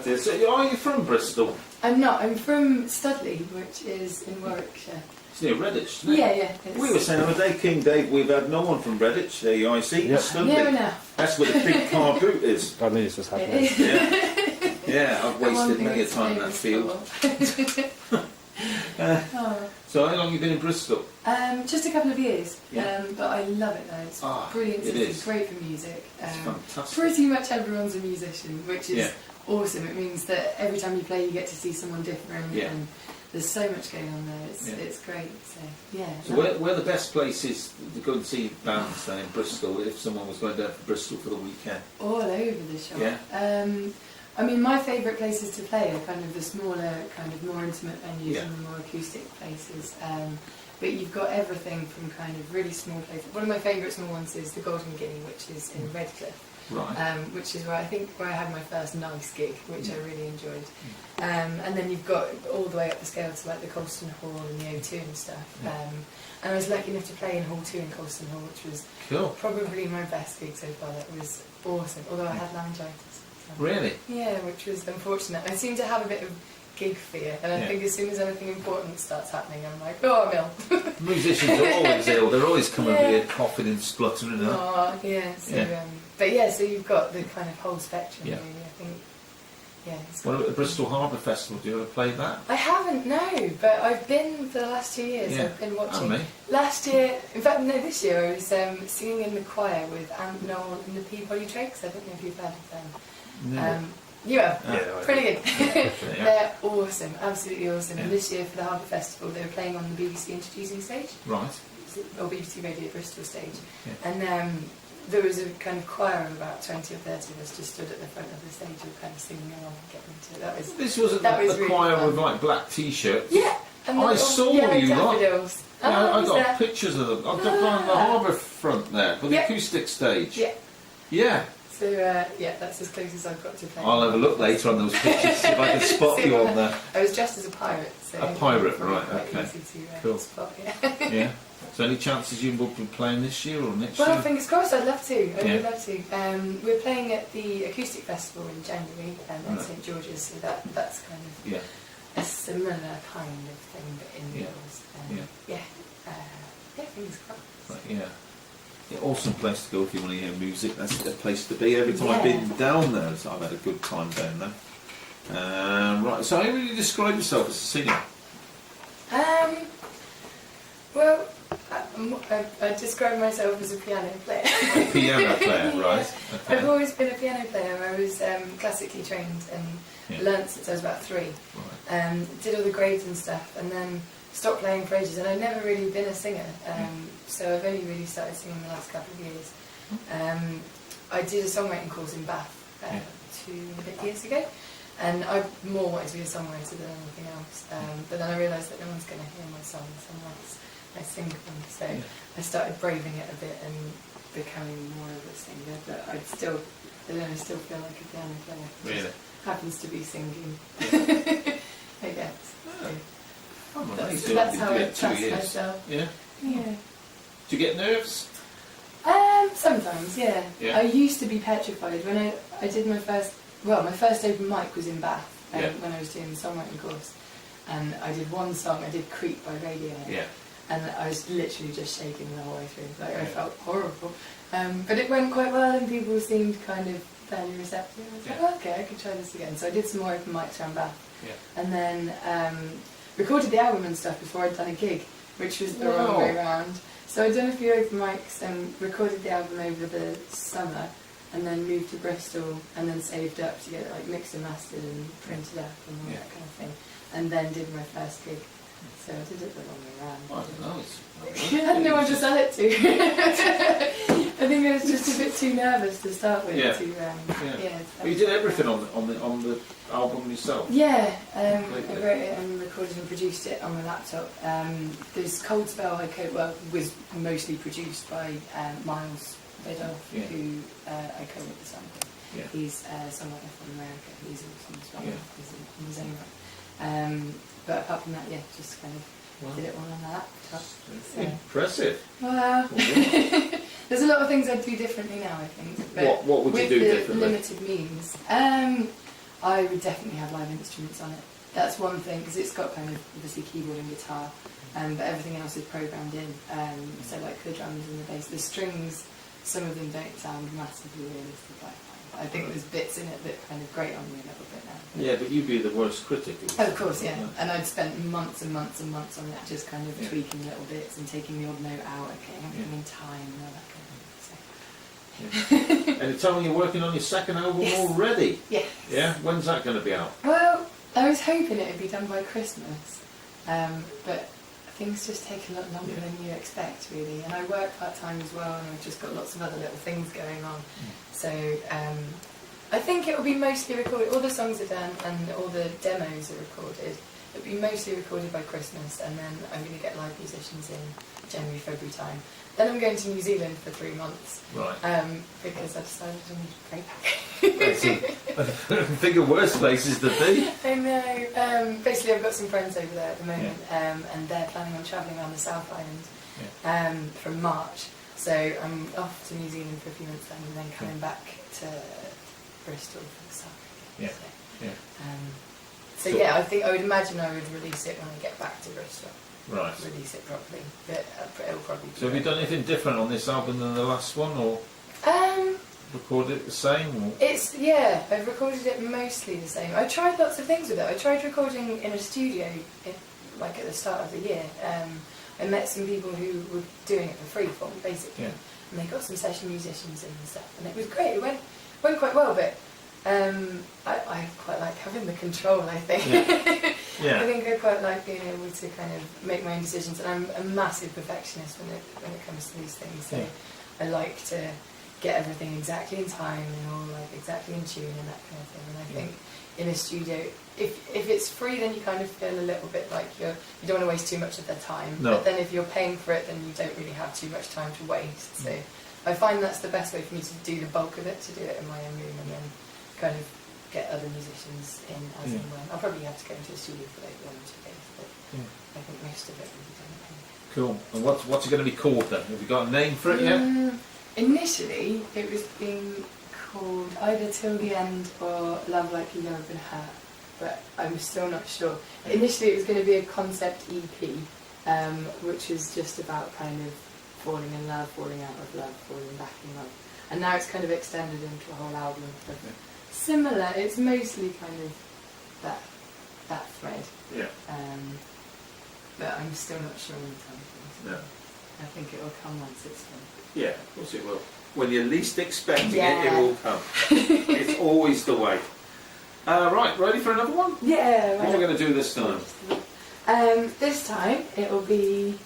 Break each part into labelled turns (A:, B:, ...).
A: dear. So are you from Bristol?
B: I'm not. I'm from Studley, which is in Warwickshire.
A: It's near Redditch, isn't it?
B: Yeah.
A: We were saying the other day, King Dave, we've had no one from Redditch. There you are, see?
C: Yep.
A: Studley.
B: Near enough.
A: That's where the big car boot is.
C: Bad news just happened.
A: Yeah, I've wasted many a time in that field. So how long have you been in Bristol?
B: Just a couple of years,
A: Yeah.
B: but I love it though. It's brilliant. It's great for music.
A: It's fantastic.
B: Pretty much everyone's a musician, which is
A: Yeah.
B: awesome. It means that every time you play, you get to see someone different,
A: Yeah.
B: and there's so much going on there. It's great. So yeah.
A: So where the best place is to go and see bands then in Bristol if someone was going down to Bristol for the weekend?
B: All over the shop.
A: Yeah.
B: I mean, my favourite places to play are kind of the smaller, kind of more intimate venues
A: Yeah.
B: and the more acoustic places. But you've got everything from kind of really small places. One of my favourite small ones is the Golden Guinea, which is in Redcliffe.
A: Right.
B: Which is where I had my first nice gig, which I really enjoyed. And then you've got all the way up the scale to like the Colston Hall and the O2 and stuff. And I was lucky enough to play in Hall 2 in Colston Hall, which was probably my best gig so far. That was awesome, although I had laryngitis.
A: Really?
B: Yeah, which was unfortunate. I seem to have a bit of gig fear, and I think as soon as anything important starts happening, I'm like, oh, I'm ill.
A: Musicians are always ill. They're always coming here coughing and spluttering.
B: Oh, yeah. So, but yeah, so you've got the kind of whole spectrum.
A: Yeah.
B: Really, I think. Yeah.
A: What about the Bristol Harbour Festival? Do you ever play that?
B: I haven't, no, but I've been for the last 2 years.
A: Yeah.
B: I've been watching.
A: And me.
B: Last year, in fact, no, this year I was singing in the choir with Ant Noel and the Peabody Trakes. I don't know if you've heard of them.
A: No.
B: You have?
C: Yeah,
B: pretty good.
A: Yeah.
B: They're awesome, absolutely awesome. And this year for the Harbour Festival, they were playing on the BBC Introducing stage,
A: Right.
B: or BBC Radio Bristol stage.
A: Yeah.
B: And there was a kind of choir of about 20 or 30 of us just stood at the front of the stage and kind of singing along and getting into it. That was
A: This wasn't
B: that
A: the
B: was really
A: choir
B: fun.
A: with like black t-shirts.
B: Yeah. And
A: I saw you lot.
B: daffodils.
A: Yeah, I
B: was
A: got
B: there?
A: pictures of them. I've got on the harbour front there, for the acoustic stage.
B: Yeah.
A: Yeah.
B: So, that's as close as I've got to playing.
A: I'll have a look later on those pictures, see if I can spot you on there.
B: I was dressed as a pirate. So
A: A pirate, right,
B: quite
A: okay.
B: easy to,
A: Cool.
B: spot,
A: Yeah. So any chances you will be playing this year or next
B: Well,
A: year?
B: fingers crossed, I'd love to. I
A: Yeah.
B: would love to. We're playing at the Acoustic Festival in January at St George's, so that's kind of a similar kind of thing, but indoors. Fingers crossed.
A: Right, yeah, awesome place to go if you want to hear music. That's the place to be. Every time I've been down there, so I've had a good time down there. Right, so how would you describe yourself as a singer?
B: Well, I describe myself as a piano player.
A: A piano player, right? Okay.
B: I've always been a piano player. I was classically trained and learnt since I was about 3.
A: Right.
B: Did all the grades and stuff, and then stopped playing for ages. And I've never really been a singer, so I've only really started singing the last couple of years. I did a songwriting course in Bath 2 and a bit years ago, and I more wanted to be a songwriter than anything else. But then I realised that no one's going to hear my songs unless I sing them. So I started braving it a bit and becoming more of a singer. But I still feel like a piano player.
A: Really?
B: Happens to be singing, I guess. So. That's how I trust myself.
A: Yeah.
B: Yeah.
A: Do you get nerves?
B: Sometimes, yeah. I used to be petrified when I did my first open mic was in Bath when I was doing the songwriting course, and I did one song. I did "Creep" by Radiohead.
A: Yeah.
B: And I was literally just shaking the whole way through. Like I felt horrible, but it went quite well, and people seemed kind of fairly receptive. I was like, oh, okay, I could try this again. So I did some more open mics around Bath, and then recorded the album and stuff before I'd done a gig, which was the wrong way around. So I'd done a few open mics and recorded the album over the summer, and then moved to Bristol, and then saved up to get it like mixed and mastered and printed up and all that kind of thing, and then did my first gig. So I did it the wrong way around.
A: I don't know.
B: I had no one to sell it to. I think I was just a bit too nervous to start with.
A: Well, you did everything on the album yourself.
B: Yeah, I wrote it and recorded and produced it on my laptop. This Cold Spell was mostly produced by Miles Biddulph, who I co-wrote the song with.
A: Yeah.
B: He's a songwriter from America. He's awesome as well. He's in his own right. But apart from that, just kind of did it all on my laptop. So.
A: Impressive.
B: Wow. There's a lot of things I'd do differently now, I think. But
A: what would you do differently?
B: With the limited means. I would definitely have live instruments on it. That's one thing, because it's got kind of obviously keyboard and guitar, but everything else is programmed in. So like the drums and the bass, the strings, some of them don't sound massively realistic. I think there's bits in it that kind of grate on me a little bit now.
A: Yeah, but you'd be the worst critic.
B: Of course, yeah. And I'd spent months and months and months on it, just kind of tweaking little bits and taking the odd note out. Okay, I'm giving time and all that kind of thing. So.
A: Yeah. And you tell me you're working on your second album already?
B: Yes.
A: Yeah? When's that going to be out?
B: Well, I was hoping it would be done by Christmas, but things just take a lot longer than you expect, really. And I work part-time as well, and I've just got lots of other little things going on. So I think it will be mostly recorded, all the songs are done and all the demos are recorded. It'll be mostly recorded by Christmas, and then I'm going to get live musicians in January, February time. Then I'm going to New Zealand for 3 months.
A: Right.
B: Because I decided I need a break.
A: I think of worse places to be.
B: I know. Basically, I've got some friends over there at the moment, and they're planning on travelling around the South Island from March. So I'm off to New Zealand for a few months then, and then coming back to Bristol for the summer.
A: Yeah.
B: So,
A: So
B: yeah, I think I would imagine I would release it when I get back to Bristol.
A: Right.
B: Release it properly, but it'll probably.
A: So have you done anything different on this album than the last one, or recorded it the same? Or?
B: I've recorded it mostly the same. I tried lots of things with it. I tried recording in a studio, like at the start of the year. I met some people who were doing it for free for me, basically, and they got some session musicians in and stuff, and it was great. It went quite well, but I quite like having the control, I think.
A: Yeah.
B: I think I quite like being able to kind of make my own decisions, and I'm a massive perfectionist when it comes to these things. So I like to get everything exactly in time and all like exactly in tune and that kind of thing. And I think in a studio, if it's free, then you kind of feel a little bit like you don't want to waste too much of their time.
A: No.
B: But then if you're paying for it, then you don't really have too much time to waste. So I find that's the best way for me to do the bulk of it, to do it in my own room, and then kind of get other musicians in as and when. I'll probably have to go into a studio for like 1 or 2 days, but I think most of it will be done at home.
A: Cool. And what's it going to be called then? Have you got a name for it yet?
B: Initially, it was being called either Till the End or Love Like You Never Been Hurt, but I'm still not sure. Initially, it was going to be a concept EP, which was just about kind of falling in love, falling out of love, falling back in love. And now it's kind of extended into a whole album. Similar, it's mostly kind of that thread.
A: Yeah.
B: But I'm still not sure on the time.
A: No.
B: I think it will come once it's done.
A: Yeah, of course it will. When you're least expecting it, it will come. It's always the way. Right, ready for another one?
B: Yeah.
A: What are we going to do this time?
B: This time it will be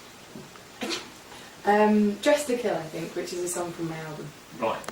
B: Dress to Kill, I think, which is a song from my album.
A: Right.